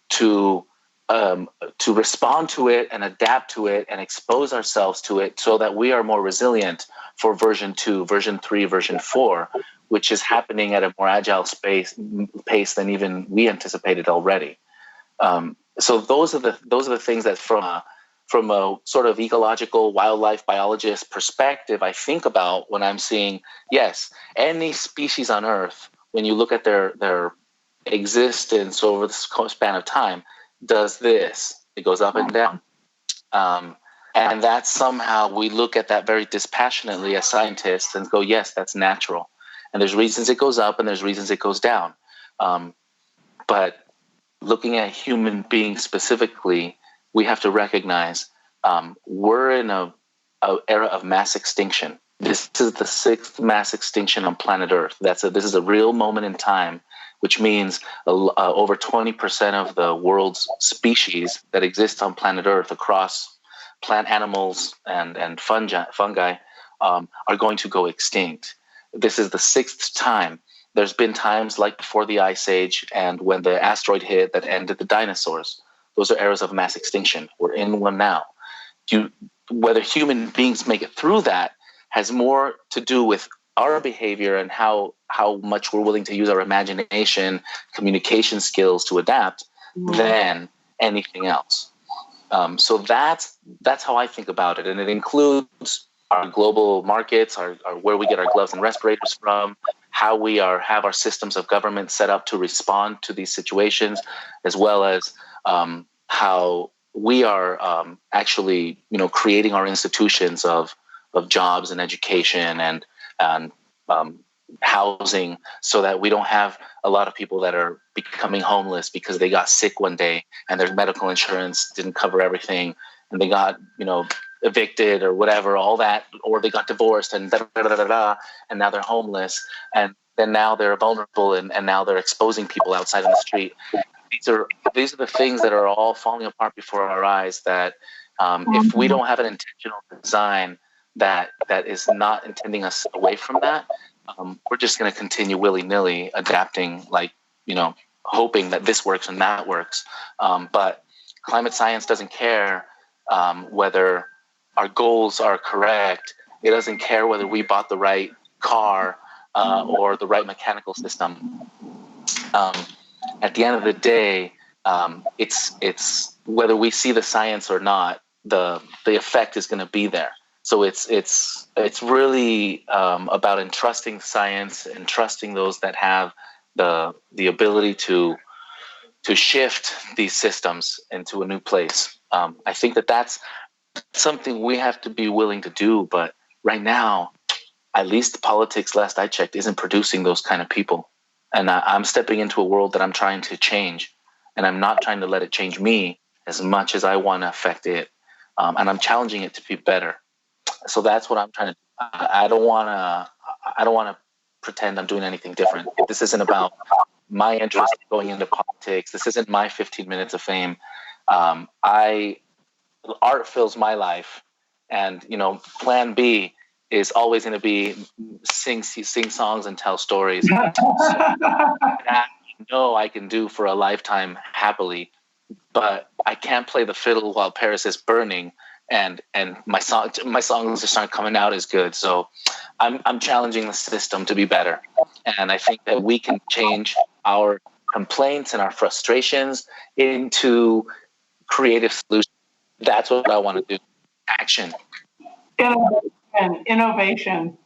to respond to it and adapt to it and expose ourselves to it so that we are more resilient for version 2, version 3, version 4, which is happening at a more agile pace than even we anticipated already. So those are the things that from a sort of ecological wildlife biologist perspective, I think about when I'm seeing, yes, any species on Earth, when you look at their existence over the span of time, does this. It goes up and down. And that's somehow we look at that very dispassionately as scientists and go, yes, that's natural. And there's reasons it goes up and there's reasons it goes down. But looking at human beings specifically, we have to recognize we're in a era of mass extinction. This is the 6th mass extinction on planet Earth. This is a real moment in time, which means over 20% of the world's species that exist on planet Earth across plant animals and fungi are going to go extinct. This is the 6th time. There's been times like before the Ice Age and when the asteroid hit that ended the dinosaurs. Those are eras of mass extinction. We're in one now. Whether human beings make it through that has more to do with our behavior and how much we're willing to use our imagination, communication skills to adapt than anything else. So that's how I think about it. And it includes our global markets, our where we get our gloves and respirators from, how we have our systems of government set up to respond to these situations, as well as how we are actually, creating our institutions of jobs and education and housing, so that we don't have a lot of people that are becoming homeless because they got sick one day and their medical insurance didn't cover everything, and they got evicted or whatever, all that, or they got divorced and and now they're homeless, and then now they're vulnerable and now they're exposing people outside in the street. These are the things that are all falling apart before our eyes, that if we don't have an intentional design that is not intending us away from that, we're just going to continue willy-nilly adapting, hoping that this works and that works. But climate science doesn't care whether our goals are correct. It doesn't care whether we bought the right car or the right mechanical system. At the end of the day, it's whether we see the science or not, the effect is going to be there. So it's really about entrusting science and trusting those that have the ability to shift these systems into a new place. I think that's something we have to be willing to do. But right now, at least politics, last I checked, isn't producing those kind of people. And I'm stepping into a world that I'm trying to change, and I'm not trying to let it change me as much as I want to affect it. And I'm challenging it to be better. So that's what I'm trying to do. I don't want to pretend I'm doing anything different. This isn't about my interest going into politics. This isn't my 15 minutes of fame. Art fills my life, and plan B is always going to be sing songs and tell stories. So that I can do for a lifetime happily, but I can't play the fiddle while Paris is burning, and my songs just aren't coming out as good. So I'm challenging the system to be better, and I think that we can change our complaints and our frustrations into creative solutions. That's what I want to do. Action. Innovation.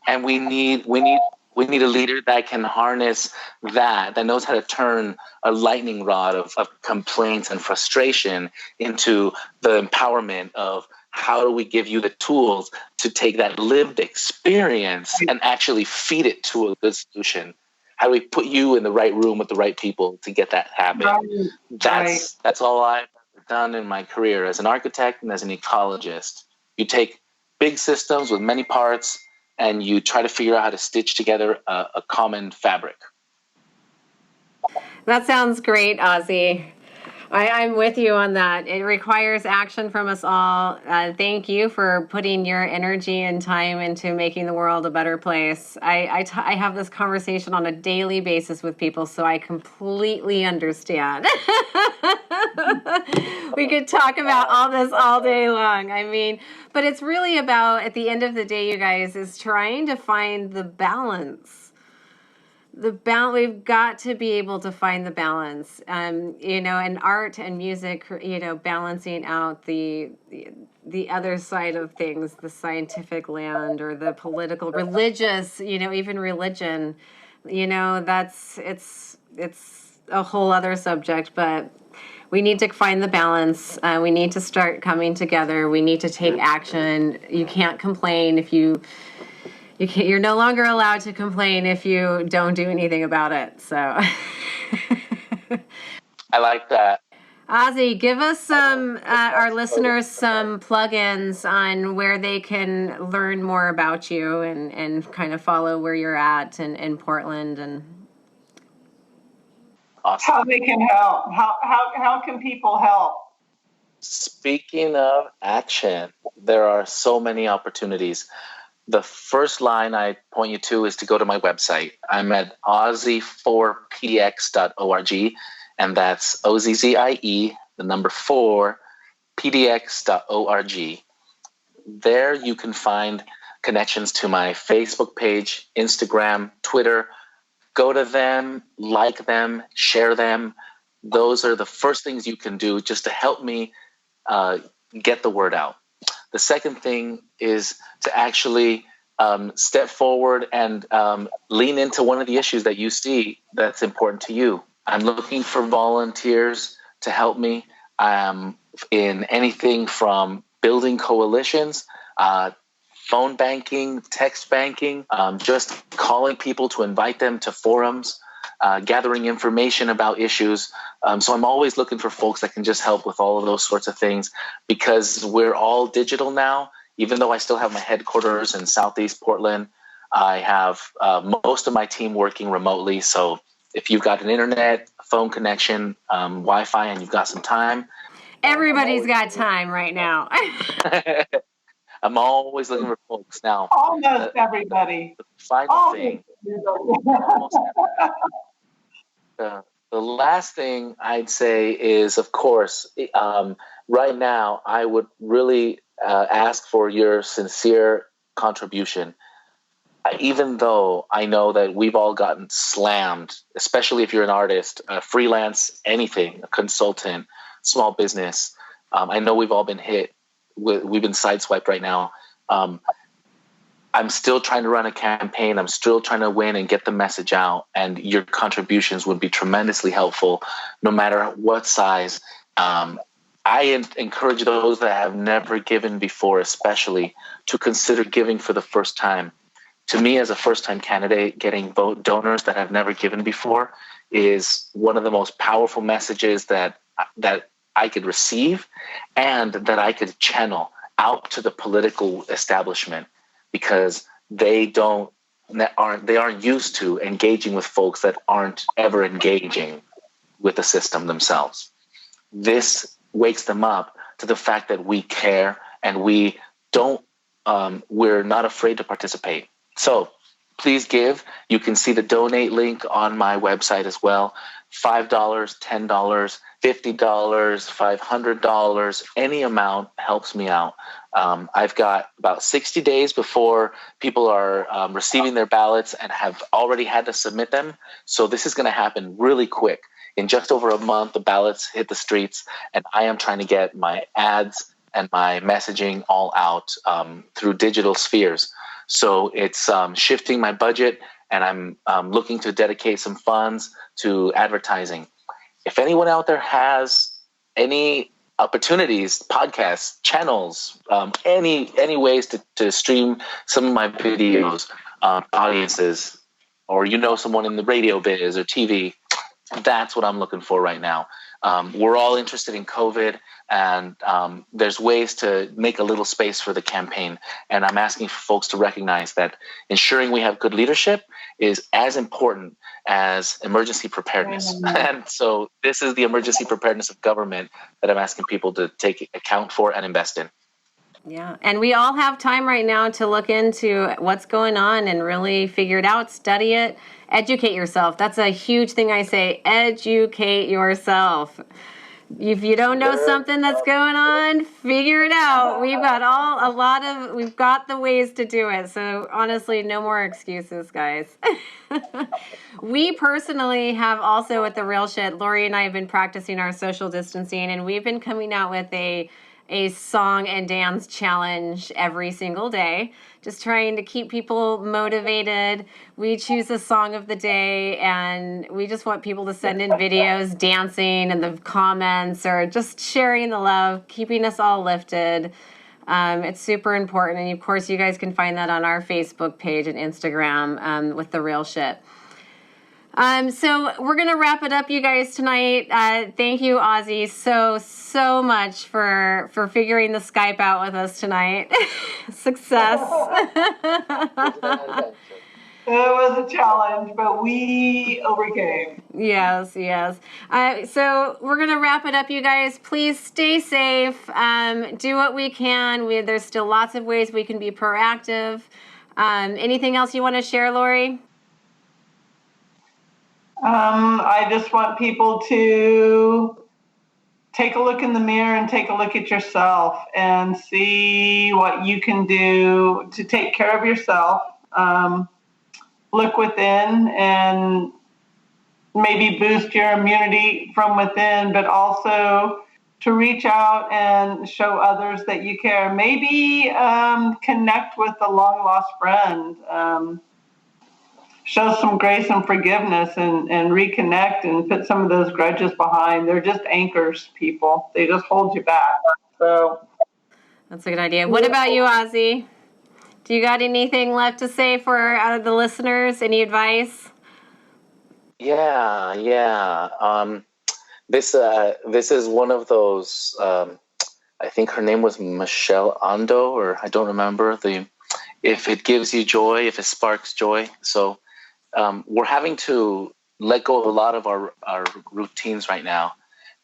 And we need a leader that can harness that knows how to turn a lightning rod of complaints and frustration into the empowerment of how do we give you the tools to take that lived experience and actually feed it to a good solution. How do we put you in the right room with the right people to get that happen? That's all I've done in my career as an architect and as an ecologist. You take big systems with many parts and you try to figure out how to stitch together a common fabric. That sounds great, Ozzie. I'm with you on that. It requires action from us all. Thank you for putting your energy and time into making the world a better place. I have this conversation on a daily basis with people, so I completely understand. We could talk about all this all day long. I mean, but it's really about, at the end of the day, you guys, is trying to find the balance. We've got to be able to find the balance, and art and music, balancing out the other side of things, the scientific land or the political, religious, even religion, it's a whole other subject, but we need to find the balance. We need to start coming together. We need to take action. You can't complain if you're no longer allowed to complain if you don't do anything about it. So I like that. Ozzie, give us our listeners some plugins on where they can learn more about you and kind of follow where you're at in Portland and Awesome. How they can help. How can people help? Speaking of action, there are so many opportunities. The first line I point you to is to go to my website. I'm at ozzie4pdx.org, and that's OZZIE, the number 4, pdx.org. There you can find connections to my Facebook page, Instagram, Twitter. Go to them, like them, share them. Those are the first things you can do just to help me get the word out. The second thing is to actually step forward and lean into one of the issues that you see that's important to you. I'm looking for volunteers to help me in anything from building coalitions, phone banking, text banking, just calling people to invite them to forums, gathering information about issues. So I'm always looking for folks that can just help with all of those sorts of things, because we're all digital now. Even though I still have my headquarters in Southeast Portland, I have most of my team working remotely. So if you've got an internet, phone connection, Wi-Fi, and you've got some time. Everybody's got time right now. I'm always looking for folks now. Almost everybody. The final thing. Almost everybody. The last thing I'd say is, of course, right now I would really ask for your sincere contribution. Even though I know that we've all gotten slammed, especially if you're an artist, freelance, anything, a consultant, small business. I know we've all been hit. We've been sideswiped right now. I'm still trying to run a campaign. I'm still trying to win and get the message out. And your contributions would be tremendously helpful, no matter what size. I encourage those that have never given before, especially, to consider giving for the first time. To me, as a first-time candidate, getting donors that have never given before is one of the most powerful messages that I could receive and that I could channel out to the political establishment, because they aren't used to engaging with folks that aren't ever engaging with the system themselves. This wakes them up to the fact that we care and we're not afraid to participate. So please give. You can see the donate link on my website as well. $5, $10, $50, $500, any amount helps me out. I've got about 60 days before people are receiving their ballots and have already had to submit them. So this is going to happen really quick. In just over a month, the ballots hit the streets, and I am trying to get my ads and my messaging all out through digital spheres. So it's shifting my budget, and I'm looking to dedicate some funds to advertising. If anyone out there has any opportunities, podcasts, channels, any ways to stream some of my videos, audiences, or someone in the radio biz or TV, that's what I'm looking for right now. We're all interested in COVID, and there's ways to make a little space for the campaign. And I'm asking for folks to recognize that ensuring we have good leadership is as important as emergency preparedness. And so this is the emergency preparedness of government that I'm asking people to take account for and invest in. Yeah, and we all have time right now to look into what's going on and really figure it out, study it, educate yourself. That's a huge thing I say, educate yourself. If you don't know something that's going on, figure it out. We've got the ways to do it. So honestly, no more excuses, guys. We personally have also with The Real Shit, Lori and I have been practicing our social distancing, and we've been coming out with a song and dance challenge every single day, just trying to keep people motivated. We choose a song of the day, and we just want people to send in videos dancing in the comments or just sharing the love, keeping us all lifted. It's super important. And of course, you guys can find that on our Facebook page and Instagram with The Real Shit. So we're going to wrap it up, you guys, tonight. Thank you, Ozzie, so much for figuring the Skype out with us tonight. Success. It was a challenge, but we overcame. Yes. So we're going to wrap it up, you guys. Please stay safe. Do what we can. There's still lots of ways we can be proactive. Anything else you want to share, Lori? I just want people to take a look in the mirror and take a look at yourself and see what you can do to take care of yourself. Look within and maybe boost your immunity from within, but also to reach out and show others that you care. Maybe connect with a long-lost friend. Show some grace and forgiveness and reconnect and put some of those grudges behind. They're just anchors, people. They just hold you back. So that's a good idea. What about you, Ozzie? Do you got anything left to say for the listeners? Any advice? Yeah. This is one of those. I think her name was Michelle Ando, or I don't remember the. If it gives you joy, if it sparks joy, so. We're having to let go of a lot of our routines right now,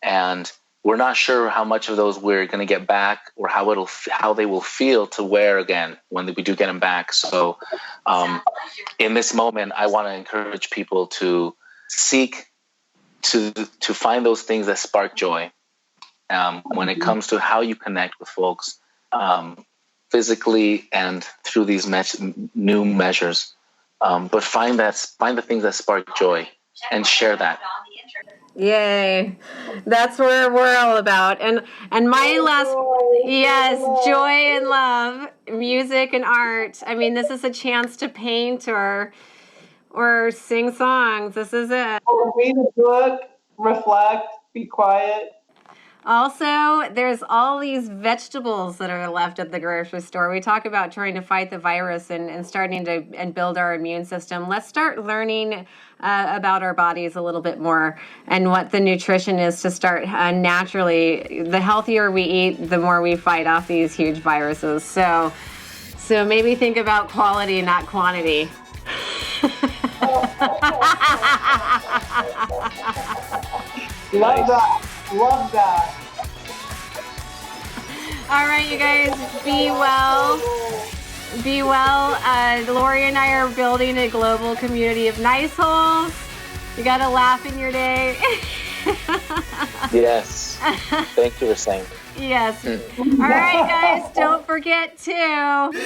and we're not sure how much of those we're going to get back or how they will feel to wear again when we do get them back. So in this moment, I want to encourage people to seek to find those things that spark joy when it comes to how you connect with folks physically and through these new measures. But find the things that spark joy and share that. Yay. That's what we're all about. And my last, yes, joy and love, music and art. I mean, this is a chance to paint or sing songs. This is it. Or read a book, reflect, be quiet. Also, there's all these vegetables that are left at the grocery store. We talk about trying to fight the virus and starting to build our immune system. Let's start learning about our bodies a little bit more and what the nutrition is to start naturally. The healthier we eat, the more we fight off these huge viruses. So maybe think about quality, not quantity. Love that. All right, you guys, be well. Be well. Lori and I are building a global community of nice holes. You got to laugh in your day. Yes. Thank you for saying. Yes. All right, guys, don't forget to... Be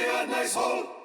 a nice hole.